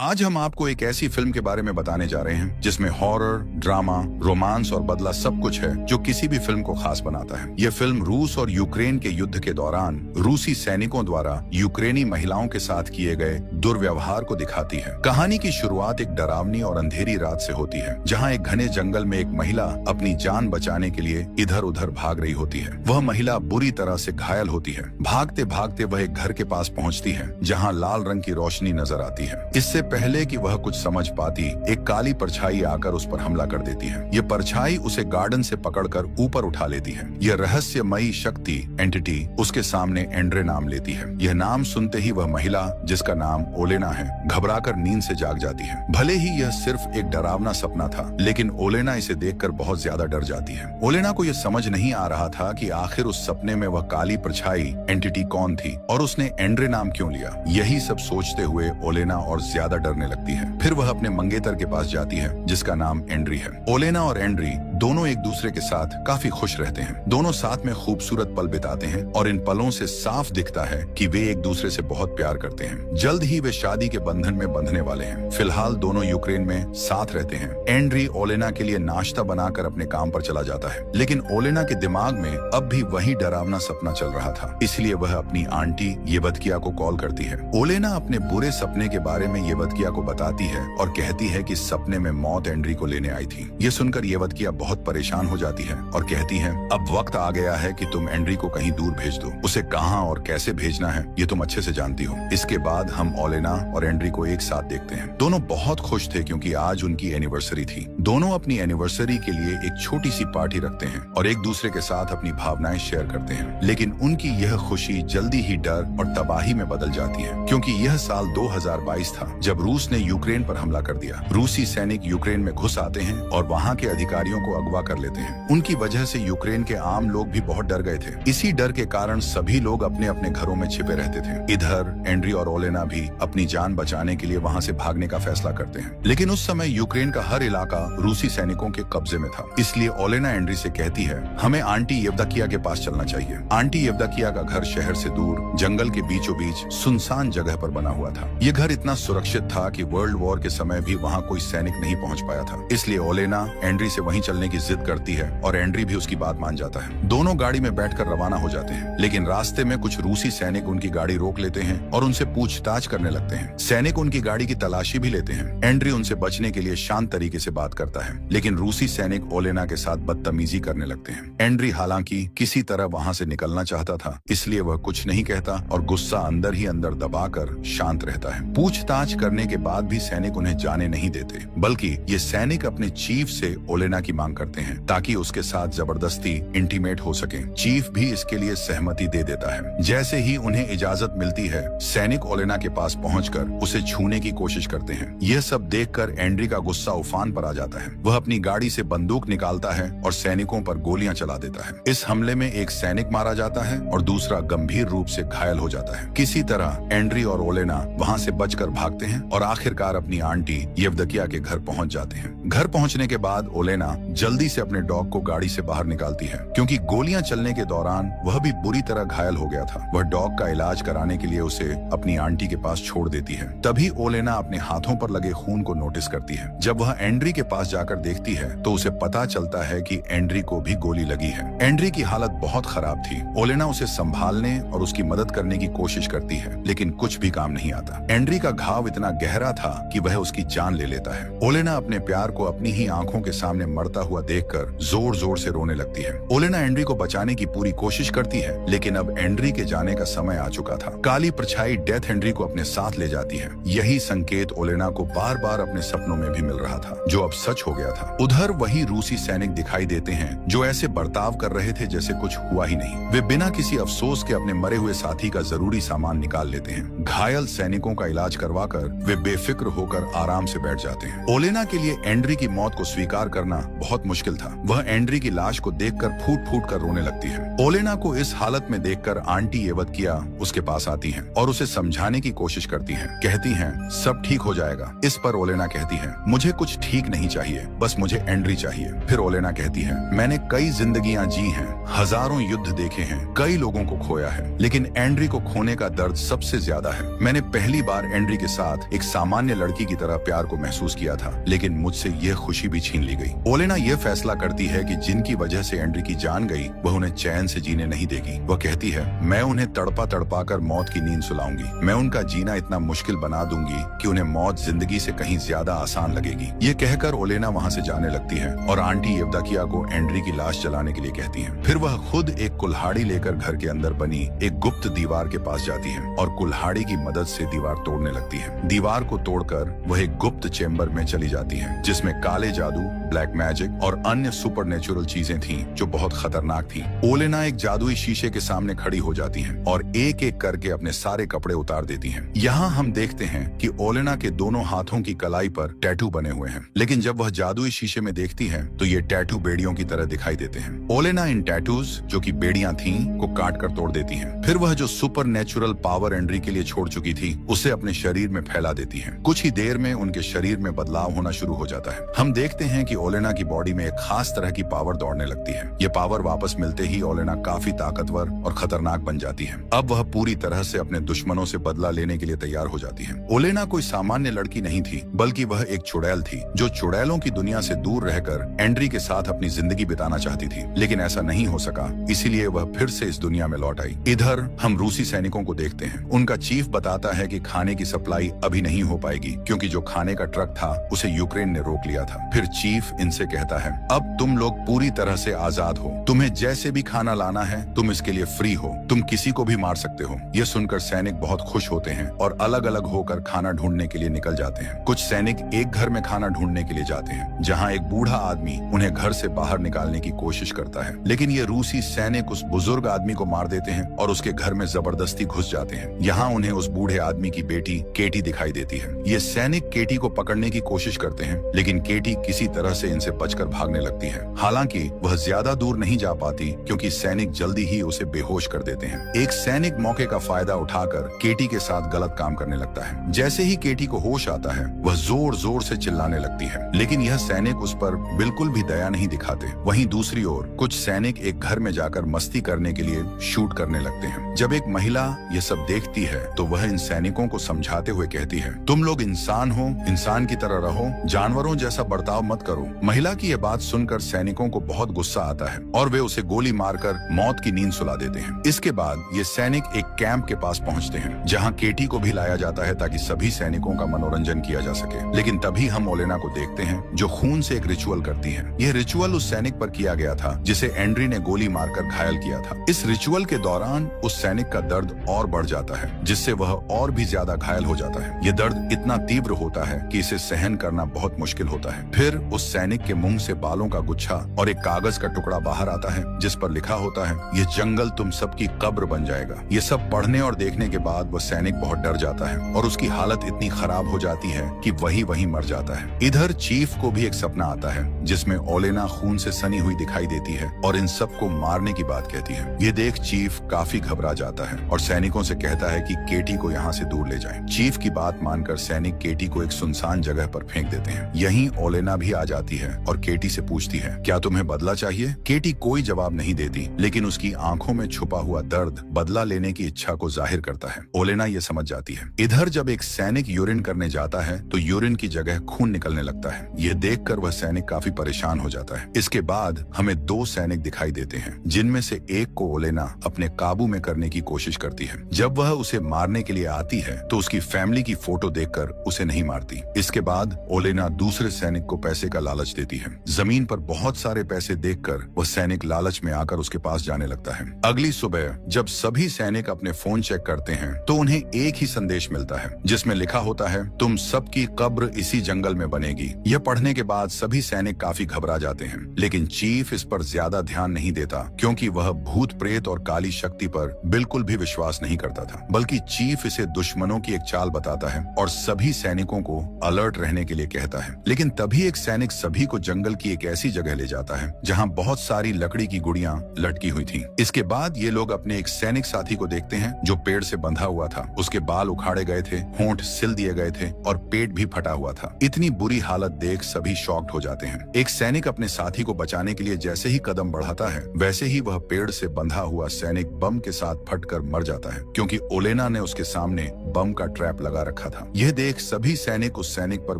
आज हम आपको एक ऐसी फिल्म के बारे में बताने जा रहे हैं जिसमें हॉरर, ड्रामा, रोमांस और बदला सब कुछ है जो किसी भी फिल्म को खास बनाता है। यह फिल्म रूस और यूक्रेन के युद्ध के दौरान रूसी सैनिकों द्वारा यूक्रेनी महिलाओं के साथ किए गए दुर्व्यवहार को दिखाती है। कहानी की शुरुआत एक डरावनी और अंधेरी रात से होती है, जहाँ एक घने जंगल में एक महिला अपनी जान बचाने के लिए इधर उधर भाग रही होती है। वह महिला बुरी तरह से घायल होती है। भागते भागते वह एक घर के पास पहुँचती है, जहाँ लाल रंग की रोशनी नजर आती है। इससे पहले कि वह कुछ समझ पाती, एक काली परछाई आकर उस पर हमला कर देती है। यह परछाई उसे गार्डन से पकड़कर ऊपर उठा लेती है। यह रहस्यमयी शक्ति एंटिटी उसके सामने एंड्रे नाम लेती है। यह नाम सुनते ही वह महिला, जिसका नाम ओलेना है, घबराकर नींद से जाग जाती है। भले ही यह सिर्फ एक डरावना सपना था, लेकिन ओलेना इसे देखकर बहुत ज्यादा डर जाती है। ओलेना को यह समझ नहीं आ रहा था कि आखिर उस सपने में वह काली परछाई एंटिटी कौन थी और उसने एंड्रे नाम क्यों लिया। यही सब सोचते हुए ओलेना और ज्यादा डरने लगती है। फिर वह अपने मंगेतर के पास जाती है, जिसका नाम एंड्री है। ओलेना और एंड्री दोनों एक दूसरे के साथ काफी खुश रहते हैं। दोनों साथ में खूबसूरत पल बिताते हैं और इन पलों से साफ दिखता है कि वे एक दूसरे से बहुत प्यार करते हैं। जल्द ही वे शादी के बंधन में बंधने वाले हैं। फिलहाल दोनों यूक्रेन में साथ रहते हैं। एंड्री ओलेना के लिए नाश्ता बनाकर अपने काम पर चला जाता है, लेकिन ओलेना के दिमाग में अब भी वही डरावना सपना चल रहा था। इसलिए वह अपनी आंटी येवदकिया को कॉल करती है। ओलेना अपने बुरे सपने के बारे में येवदकिया को बताती है और कहती है कि सपने में मौत एंड्री को लेने आई थी। ये सुनकर येवदकिया बहुत परेशान हो जाती है और कहती है, अब वक्त आ गया है कि तुम एंड्री को कहीं दूर भेज दो। उसे कहां और कैसे भेजना है ये तुम अच्छे से जानती हो। इसके बाद हम ओलेना और एंड्री को एक साथ देखते हैं। दोनों बहुत खुश थे क्योंकि आज उनकी एनिवर्सरी थी। दोनों अपनी एनिवर्सरी के लिए एक छोटी सी पार्टी रखते हैं और एक दूसरे के साथ अपनी भावनाएं शेयर करते हैं। लेकिन उनकी यह खुशी जल्दी ही डर और तबाही में बदल जाती है, क्योंकि यह साल 2022 था जब रूस ने यूक्रेन पर हमला कर दिया। रूसी सैनिक यूक्रेन में घुस आते हैं और वहां के अधिकारियों को अगवा कर लेते हैं। उनकी वजह से यूक्रेन के आम लोग भी बहुत डर गए थे। इसी डर के कारण सभी लोग अपने अपने घरों में छिपे रहते थे। इधर एंड्री और ओलेना भी अपनी जान बचाने के लिए वहां से भागने का फैसला करते हैं। लेकिन उस समय यूक्रेन का हर इलाका रूसी सैनिकों के कब्जे में था। इसलिए ओलेना एंड्री से कहती है, हमें आंटी येवदकिया के पास चलना चाहिए। आंटी येवदकिया का घर शहर से दूर जंगल के बीचों बीच सुनसान जगह पर बना हुआ था। ये घर इतना सुरक्षित था कि वर्ल्ड वॉर के समय भी वहाँ कोई सैनिक नहीं पहुँच पाया था। इसलिए ओलेना एंड्री से वहीं चलने की जिद करती है और एंड्री भी उसकी बात मान जाता है। दोनों गाड़ी में बैठकर रवाना हो जाते हैं, लेकिन रास्ते में कुछ रूसी सैनिक उनकी गाड़ी रोक लेते हैं और उनसे पूछताछ करने लगते हैं। सैनिक उनकी गाड़ी की तलाशी भी लेते हैं। एंड्री उनसे बचने के लिए शांत तरीके से बात करता है, लेकिन रूसी सैनिक ओलेना के साथ बदतमीजी करने लगते हैं। एंड्री हालांकि किसी तरह वहाँ से निकलना चाहता था, इसलिए वह कुछ नहीं कहता और गुस्सा अंदर ही अंदर दबाकर शांत रहता है। पूछताछ करने के बाद भी सैनिक उन्हें जाने नहीं देते, बल्कि ये सैनिक अपने चीफ से ओलेना की मांग करते हैं ताकि उसके साथ जबरदस्ती इंटीमेट हो सके। चीफ भी इसके लिए सहमति दे देता है। जैसे ही उन्हें इजाजत मिलती है, सैनिक ओलेना के पास पहुंचकर उसे छूने की कोशिश करते हैं। यह सब देखकर एंड्री का गुस्सा उफान पर आ जाता है। वह अपनी गाड़ी से बंदूक निकालता है और सैनिकों पर गोलियां चला देता है। इस हमले में एक सैनिक मारा जाता है और दूसरा गंभीर रूप से घायल हो जाता है। किसी तरह एंड्री और ओलेना वहां से बचकर भागते हैं और आखिरकार अपनी आंटी येवदकिया के घर पहुंच जाते हैं। घर पहुंचने के बाद ओलेना जल्दी से अपने डॉग को गाड़ी से बाहर निकालती है, क्योंकि गोलियां चलने के दौरान वह भी बुरी तरह घायल हो गया था। वह डॉग का इलाज कराने के लिए उसे अपनी आंटी के पास छोड़ देती है। तभी ओलेना अपने हाथों पर लगे खून को नोटिस करती है। जब वह एंड्री के पास जाकर देखती है तो उसे पता चलता है कि एंड्री को भी गोली लगी है। एंड्री की हालत बहुत खराब थी। ओलेना उसे संभालने और उसकी मदद करने की कोशिश करती है, लेकिन कुछ भी काम नहीं आता। एंड्री का घाव इतना गहरा था कि वह उसकी जान ले लेता है। ओलेना अपने प्यार को अपनी ही आंखों के सामने मरता हुआ देखकर जोर जोर से रोने लगती है। ओलेना एंड्री को बचाने की पूरी कोशिश करती है, लेकिन अब एंड्री के जाने का समय आ चुका था। काली परछाई डेथ एंड्री को अपने साथ ले जाती है। यही संकेत ओलेना को बार बार अपने सपनों में भी मिल रहा था, जो अब सच हो गया था। उधर वही रूसी सैनिक दिखाई देते हैं जो ऐसे बर्ताव कर रहे थे जैसे कुछ हुआ ही नहीं। वे बिना किसी अफसोस के अपने मरे हुए साथी का जरूरी सामान निकाल लेते हैं। घायल सैनिकों का इलाज करवाकर वे बेफिक्र होकर आराम से बैठ जाते हैं। ओलेना के लिए एंड्री की मौत को स्वीकार करना बहुत मुश्किल था। वह एंड्री की लाश को देखकर फूट फूट कर रोने लगती है। ओलेना को इस हालत में देखकर आंटी येवदकिया उसके पास आती हैं और उसे समझाने की कोशिश करती हैं। कहती हैं, सब ठीक हो जाएगा। इस पर ओलेना कहती है, मुझे कुछ ठीक नहीं चाहिए, बस मुझे एंड्री चाहिए। फिर ओलेना कहती है, मैंने कई जिंदगियां जी हैं, हजारों युद्ध देखे हैं, कई लोगों को खोया है, लेकिन एंड्री को खोने का दर्द सबसे ज्यादा है। मैंने पहली बार एंड्री के साथ एक सामान्य लड़की की तरह प्यार को महसूस किया था, लेकिन मुझसे यह खुशी भी छीन ली गई। ओलेना यह फैसला करती है कि जिनकी वजह से एंड्री की जान गई वह उन्हें चैन से जीने नहीं देगी। वह कहती है, मैं उन्हें तड़पा तड़पा कर मौत की नींद सुलाऊंगी। मैं उनका जीना इतना मुश्किल बना दूंगी कि उन्हें मौत जिंदगी से कहीं ज्यादा आसान लगेगी। ये कहकर ओलेना वहाँ से जाने लगती है और आंटी येवदाकिया को एंड्री की लाश जलाने के लिए कहती है। फिर वह खुद एक कुल्हाड़ी लेकर घर के अंदर बनी एक गुप्त दीवार के पास जाती है और कुल्हाड़ी की मदद से दीवार तोड़ने लगती है। दीवार को तोड़कर वह एक गुप्त चेंबर में चली जाती है, जिसमें काले जादू, ब्लैक मैजिक और अन्य सुपरनेचुरल चीजें थीं जो बहुत खतरनाक थीं। ओलेना एक जादुई शीशे के सामने खड़ी हो जाती है और एक एक करके अपने सारे कपड़े उतार देती है। यहाँ हम देखते हैं कि ओलेना के दोनों हाथों की कलाई पर टैटू बने हुए हैं, लेकिन जब वह जादुई शीशे में देखती है तो ये टैटू बेड़ियों की तरह दिखाई देते हैं। ओलेना इन टैटूज, जो कि बेड़ियां थीं, को काट कर तोड़ देती है। फिर वह जो सुपरनेचुरल पावर एंड्री के लिए छोड़ चुकी थी उसे अपने शरीर में फैला देती है। कुछ ही देर में उनके शरीर में बदलाव होना शुरू हो जाता है। हम देखते हैं कि ओलेना की बॉडी में एक खास तरह की पावर दौड़ने लगती है। ये पावर वापस मिलते ही ओलेना काफी ताकतवर और खतरनाक बन जाती है। अब वह पूरी तरह से अपने दुश्मनों से बदला लेने के लिए तैयार हो जाती है। ओलेना कोई सामान्य लड़की नहीं थी, बल्कि वह एक चुड़ैल थी जो चुड़ैलों की दुनिया से दूर रहकर एंड्री के साथ अपनी जिंदगी बिताना चाहती थी, लेकिन ऐसा नहीं हो सका, इसीलिए वह फिर से इस दुनिया में लौट आई। इधर हम रूसी सैनिकों को देखते हैं। उनका चीफ बताता है कि खाने की सप्लाई अभी नहीं हो पाएगी क्योंकि जो खाने का ट्रक था उसे यूक्रेन ने रोक लिया था। फिर चीफ इनसे कहता है, अब तुम लोग पूरी तरह से आजाद हो, तुम्हें जैसे भी खाना लाना है तुम इसके लिए फ्री हो, तुम किसी को भी मार सकते हो। यह सुनकर सैनिक बहुत खुश होते हैं और अलग अलग होकर खाना ढूंढने के लिए निकल जाते हैं। कुछ सैनिक एक घर में खाना ढूंढने के लिए जाते हैं जहाँ एक बूढ़ा आदमी उन्हें घर से बाहर निकालने की कोशिश करता है, लेकिन ये रूसी सैनिक उस बुजुर्ग आदमी को मार देते हैं और उसके घर में जबरदस्ती घुस जाते हैं। यहाँ उन्हें उस बूढ़े आदमी की बेटी केटी दिखाई देती है। ये सैनिक केटी को पकड़ने की कोशिश करते हैं, लेकिन केटी किसी तरह से इनसे बचकर भागने लगती है। हालांकि वह ज्यादा दूर नहीं जा पाती क्योंकि सैनिक जल्दी ही उसे बेहोश कर देते हैं। एक सैनिक मौके का फायदा उठाकर केटी के साथ गलत काम करने लगता है। जैसे ही केटी को होश आता है वह जोर जोर से चिल्लाने लगती है, लेकिन यह सैनिक उस पर बिल्कुल भी दया नहीं दिखाते। वहीं दूसरी ओर कुछ सैनिक एक घर में जाकर मस्ती करने के लिए शूट करने लगते हैं। जब एक महिला ये सब देखती है तो वह इन सैनिकों को समझाते हुए कहती है, तुम लोग इंसान हो, इंसान की तरह रहो, जानवरों जैसा बर्ताव मत करो। महिला की यह बात सुनकर सैनिकों को बहुत गुस्सा आता है और वे उसे गोली मारकर मौत की नींद सुला देते हैं। इसके बाद ये सैनिक एक कैंप के पास पहुंचते हैं जहां केटी को भी लाया जाता है ताकि सभी सैनिकों का मनोरंजन किया जा सके। लेकिन तभी हम ओलेना को देखते हैं जो खून से एक रिचुअल करती है। यह रिचुअल उस सैनिक पर किया गया था जिसे एंड्री ने गोली मारकर घायल किया था। इस रिचुअल के दौरान उस सैनिक का दर्द और बढ़ जाता है, जिससे वह और भी ज्यादा घायल हो जाता है। यह दर्द इतना तीव्र होता है कि इसे सहन करना बहुत मुश्किल होता है। फिर उस सैनिक के मुंह से बालों का गुच्छा और एक कागज का टुकड़ा बाहर आता है जिस पर लिखा होता है, यह जंगल तुम सबकी कब्र बन जाएगा। ये सब पढ़ने और देखने के बाद वह सैनिक बहुत डर जाता है और उसकी हालत इतनी खराब हो जाती है कि वही मर जाता है। इधर चीफ को भी एक सपना आता है जिसमें ओलेना खून से सनी हुई दिखाई देती है और इन सबको मारने की बात कहती है। ये देख चीफ काफी घबरा जाता है और सैनिकों से कहता है कि केटी को यहाँ से दूर ले जाएं। चीफ की बात मानकर सैनिक केटी को एक सुनसान जगह पर फेंक देते हैं। यहीं ओलेना भी आ जाती है और केटी से पूछती है, क्या तुम्हें बदला चाहिए? केटी कोई जवाब नहीं देती, लेकिन उसकी आंखों में छुपा हुआ दर्द बदला लेने की इच्छा को जाहिर करता है। ओलेना ये समझ जाती है। इधर जब एक सैनिक यूरिन करने जाता है तो यूरिन की जगह खून निकलने लगता है। यह देखकर वह सैनिक काफी परेशान हो जाता है। इसके बाद हमें दो सैनिक दिखाई देते हैं जिनमें से एक को ओलेना अपने काबू में करने की कोशिश करती है। जब वह उसे मारने के लिए आती है तो उसकी फैमिली की फोटो देखकर उसे नहीं मारती। इसके बाद ओलेना दूसरे सैनिक को पैसे का लालच देती है। जमीन पर बहुत सारे पैसे देखकर वह सैनिक लालच में आकर उसके पास जाने लगता है। अगली सुबह जब सभी सैनिक अपने फोन चेक करते हैं तो उन्हें एक ही संदेश मिलता है जिसमें लिखा होता है, तुम सबकी कब्र इसी जंगल में बनेगी। यह पढ़ने के बाद सभी सैनिक काफी घबरा जाते हैं, लेकिन चीफ इस पर ज्यादा ध्यान नहीं देता क्योंकि वह भूत प्रेत और काली शक्ति पर बिल्कुल भी विश्वास नहीं करता था, बल्कि चीफ इसे दुश्मनों की एक चाल बताता है और सभी सैनिकों को अलर्ट रहने के लिए कहता है। लेकिन तभी एक सैनिक सभी को जंगल की एक ऐसी जगह ले जाता है जहाँ बहुत सारी लकड़ी की गुड़ियां लटकी हुई थी। इसके बाद ये लोग अपने एक सैनिक साथी को देखते हैं जो पेड़ से बंधा हुआ था। उसके बाल उखाड़े गए थे, होंठ सिल दिए गए थे और पेट भी फटा हुआ था। इतनी बुरी हालत देख सभी शॉक्ड हो जाते हैं। एक सैनिक अपने साथी को बचाने के लिए जैसे ही कदम बढ़ाता है वैसे ही वह पेड़ से बंधा हुआ सैनिक बम के साथ फटकर मर जाता है क्योंकि ओलेना ने उसके सामने बम का ट्रैप लगा रखा था। यह देख सभी सैनिक उस सैनिक पर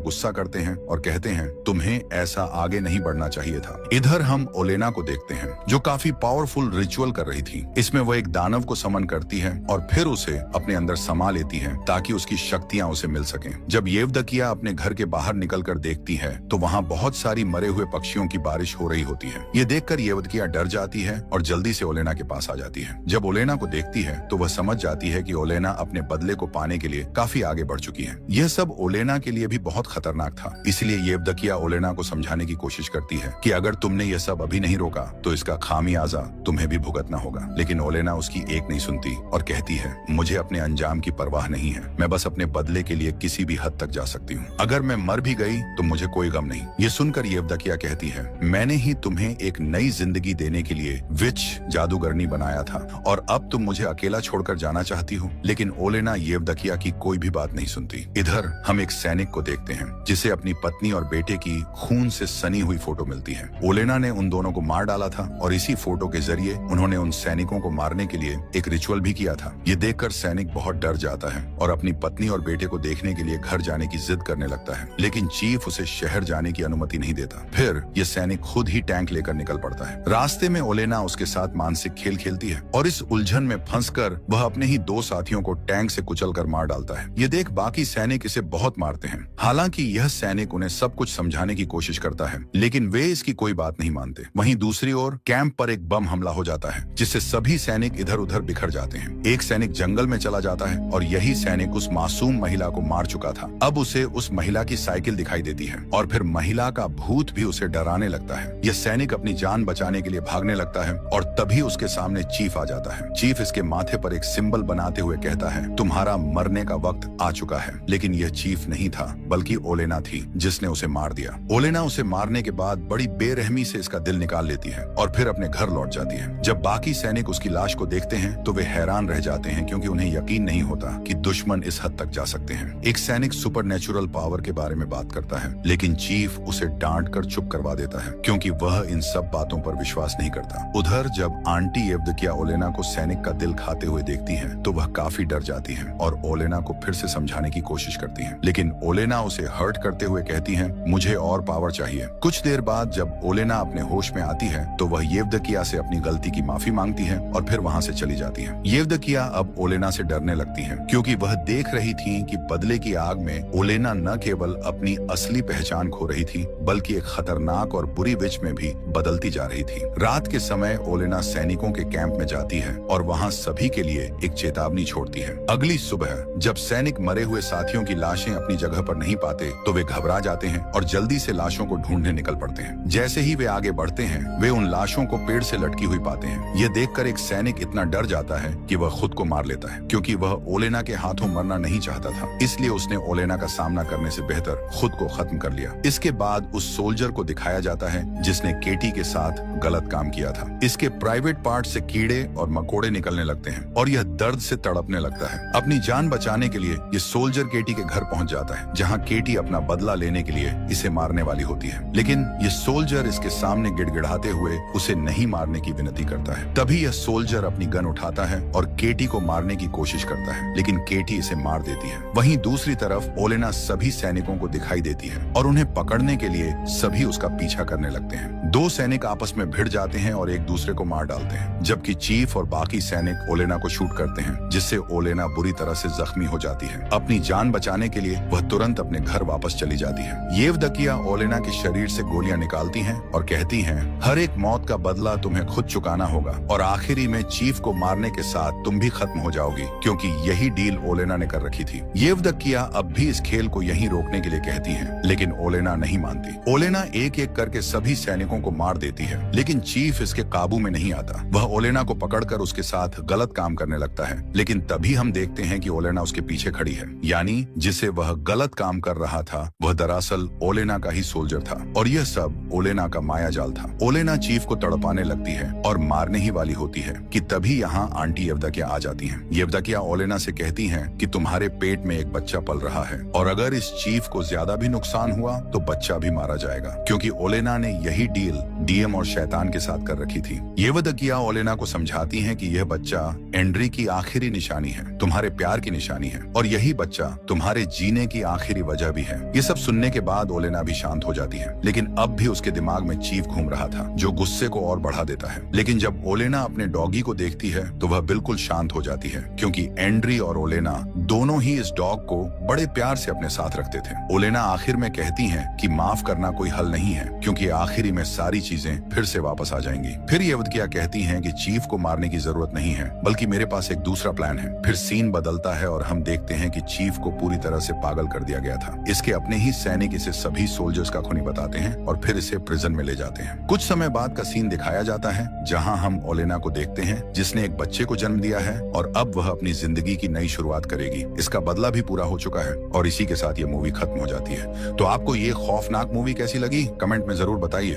गुस्सा करते हैं और कहते हैं तुम्हें ऐसा आगे नहीं बढ़ना चाहिए था। इधर हम ओलेना को देखते हैं जो काफी पावरफुल रिचुअल कर रही थी। इसमें वह एक दानव को समन करती है और फिर उसे अपने अंदर समा लेती है ताकि उसकी शक्तियां उसे मिल सकें। जब येवदकिया अपने घर के बाहर निकलकर देखती है तो वहां बहुत सारी मरे हुए पक्षियों की बारिश हो रही होती है। ये देखकर येवदकिया डर जाती है और जल्दी से ओलेना के पास आ जाती है। जब ओलेना को देखती है तो वह समझ जाती है कि ओलेना अपने बदले को पाने के लिए काफी आगे बढ़ चुकी है। यह सब ओलेना के लिए भी बहुत खतरनाक था, इसलिए येवदकिया ओलेना को समझाने की कोशिश करती है कि अगर तुमने यह सब अभी नहीं रोका तो इसका खामियाजा तुम्हें भी भुगतना होगा। लेकिन ओलेना उसकी एक नहीं सुनती और कहती है मुझे अपने अंजाम की परवाह नहीं है, मैं बस अपने बदले के लिए किसी भी हद तक जा सकती हूँ। अगर मैं मर भी गई तो मुझे कोई गम नहीं। ये सुनकर येवदकिया कहती है मैंने ही तुम्हें एक नई जिंदगी देने के लिए विच जादूगरनी बनाया था और अब तुम मुझे अकेला छोड़कर जाना चाहती हो। लेकिन ओलेना येवदकिया की कोई भी बात नहीं सुनती। इधर हम एक सैनिक को देखते हैं जिसे अपनी पत्नी और बेटे की खून से सनी हुई फोटो मिलती है। ओलेना ने उन दोनों को मार डाला था और इसी फोटो के जरिए उन्होंने उन सैनिकों को मारने के लिए एक रिचुअल भी किया था। ये देखकर सैनिक बहुत डर जाता है और अपनी पत्नी और बेटे को देखने के लिए घर जाने की जिद करने लगता है। लेकिन चीफ उसे शहर जाने की अनुमति नहीं देता। फिर ये सैनिक खुद ही टैंक लेकर निकल पड़ता है। रास्ते में ओलेना उसके साथ मानसिक खेल खेलती है और इस उलझन में फंसकर वह अपने ही दो साथियों को टैंक से कुचलकर मार डालता है। ये देख बाकी सैनिक इसे बहुत मारते हैं। हालांकि यह सैनिक उन्हें सब कुछ समझाने की कोशिश करता है लेकिन वे इसकी कोई बात नहीं मानते। वहीं दूसरी ओर कैंप पर एक बम हमला हो जाता है जिससे सभी सैनिक इधर उधर बिखर जाते हैं। एक सैनिक जंगल में चला जाता है और यही सैनिक उस मासूम महिला को मार चुका था। अब उसे उस महिला की साइकिल दिखाई देती है और फिर महिला का भूत भी उसे डराने लगता है। यह सैनिक अपनी जान बचाने के लिए भागने लगता है और तभी उसके सामने चीफ आ जाता है। चीफ इसके माथे पर एक सिंबल बनाते हुए कहता है तुम्हारा मरने का वक्त आ चुका है। लेकिन यह चीफ नहीं था बल्कि ओलेना थी जिसने उसे मार दिया। ओलेना उसे मारने के बाद बड़ी बेरहमी से इसका दिल निकाल लेती है और फिर अपने घर लौट जाती है। जब बाकी सैनिक उसकी लाश को देखते हैं तो वे हैरान रह जाते हैं क्योंकि उन्हें यकीन नहीं होता कि दुश्मन इस हद तक जा सकते हैं। एक सैनिक सुपरनेचुरल पावर के बारे में बात करता है लेकिन चीफ उसे डांट कर चुप करवा देता है क्योंकि वह इन सब बातों पर विश्वास नहीं करता। उधर जब आंटी येवदकिया ओलेना को सैनिक का दिल खाते हुए देखती है तो वह काफी डर जाती है और ओलेना को फिर से समझाने की कोशिश करती है। लेकिन ओलेना उसे हर्ट करते हुए कहती है मुझे और पावर चाहिए। कुछ देर बाद जब ओलेना अपने होश में आती है तो वह येवदकिया से अपनी गलती की माफी मांगती है और फिर वहां से चली जाती है। येवदकिया अब ओलेना से डरने लगती है क्योंकि वह देख रही थी कि बदले की आग में ओलेना न केवल अपनी असली पहचान खो रही थी बल्कि एक खतरनाक और बुरी विच में भी बदलती जा रही थी। रात के समय ओलेना सैनिकों के कैंप में जाती है और वहां सभी के लिए एक चेतावनी छोड़ती है। अगली सुबह जब सैनिक मरे हुए साथियों की लाशें अपनी जगह पर नहीं पाते तो वे घबरा जाते हैं और जल्दी से लाशों को ढूंढने निकल पड़ते हैं। जैसे ही वे आगे बढ़ते हैं वे उन लाशों को पेड़ से लटकी हुई पाते हैं। ये देखकर एक सैनिक इतना डर जाता है कि वह खुद को मार लेता है क्योंकि वह ओलेना के हाथों मरना नहीं चाहता था। इसलिए उसने ओलेना का सामना करने से बेहतर खुद को खत्म कर लिया। इसके बाद उस सोल्जर को दिखाया जाता है जिसने केटी के साथ गलत काम किया था। इसके प्राइवेट पार्ट से कीड़े और मकोड़े निकलने लगते हैं और यह दर्द से तड़पने लगता है। अपनी जान बचाने के लिए ये सोल्जर केटी के घर पहुंच जाता है जहां केटी अपना बदला लेने के लिए इसे मारने वाली होती है। लेकिन ये सोल्जर इसके सामने गिड़गिड़ाते हुए उसे नहीं मारने की विनती करता है। तभी यह सोल्जर अपनी गन उठाता है और केटी को मारने की कोशिश करता है लेकिन केटी इसे मार देती है। वहीं दूसरी तरफ ओलेना सभी सैनिकों को दिखाई देती है और उन्हें पकड़ने के लिए सभी उसका पीछा करने लगते हैं। दो सैनिक आपस में भिड़ जाते हैं और एक दूसरे को मार डालते हैं जबकि चीफ और बाकी सैनिक ओलेना को शूट करते हैं जिससे ओलेना बुरी तरह से जख्मी हो जाती है। अपनी जान बचाने के लिए वह तुरंत अपने घर वापस चली जाती है। येवदकिया ओलेना के शरीर से गोलियां निकालती हैं और कहती हैं हर एक मौत का बदला तुम्हें खुद चुकाना होगा और आखिरी में चीफ को मारने के साथ तुम भी खत्म हो जाओगी क्योंकि यही डील ओलेना ने कर रखी थी। येवदकिया अब भी इस खेल को यहीं रोकने के लिए कहती है लेकिन ओलेना नहीं मानती। ओलेना एक एक करके सभी सैनिकों को मार देती है लेकिन चीफ इसके काबू में नहीं आता। वह ओलेना को पकड़कर उसके साथ गलत काम करने लगता है लेकिन तभी हम देखते हैं कि ओलेना उसके पीछे खड़ी है, यानी जिसे वह गलत काम कर रहा था वह दरअसल ओलेना का ही सोल्जर था और यह सब ओलेना का माया जाल था। ओलेना चीफ को तड़पाने लगती है और मारने ही वाली होती है कि तभी यहाँ आंटी येवदकिया आ जाती हैं। येवदकिया ओलेना से कहती हैं कि तुम्हारे पेट में एक बच्चा पल रहा है और अगर इस चीफ को ज्यादा भी नुकसान हुआ तो बच्चा भी मारा जाएगा क्योंकि ओलेना ने यही डील डीएम और शैतान के साथ कर रखी थी। येवदकिया ओलेना को समझाती हैं कि यह बच्चा एंड्री की आखिरी निशानी है, तुम्हारे प्यार की निशानी है और यही यही बच्चा तुम्हारे जीने की आखिरी वजह भी है। ये सब सुनने के बाद ओलेना भी शांत हो जाती है, लेकिन अब भी उसके दिमाग में चीफ घूम रहा था, जो गुस्से को और बढ़ा देता है। लेकिन जब ओलेना अपने डॉगी को देखती है तो वह बिल्कुल शांत हो जाती है, क्योंकि एंड्री और ओलेना दोनों ही इस डॉग को बड़े प्यार से अपने साथ रखते थे। ओलेना आखिर में कहती है कि माफ करना कोई हल नहीं है, क्योंकि आखिरी में सारी चीजें फिर से वापस आ जाएंगी। फिर यवदकिया कहती हैं कि चीफ को मारने की जरूरत नहीं है, बल्कि मेरे पास एक दूसरा प्लान है। फिर सीन बदलता है और हम देखते हैं कि चीफ को पूरी तरह से पागल कर दिया गया था। इसके अपने ही सैनिक इसे सभी सोल्जर्स का खूनी बताते हैं और फिर इसे प्रिजन में ले जाते हैं। कुछ समय बाद का सीन दिखाया जाता है, जहां हम ओलेना को देखते हैं, जिसने एक बच्चे को जन्म दिया है और अब वह अपनी जिंदगी की नई शुरुआत करेगी। इसका बदला भी पूरा हो चुका है और इसी के साथ ये मूवी खत्म हो जाती है। तो आपको ये खौफनाक मूवी कैसी लगी, कमेंट में जरूर बताइए।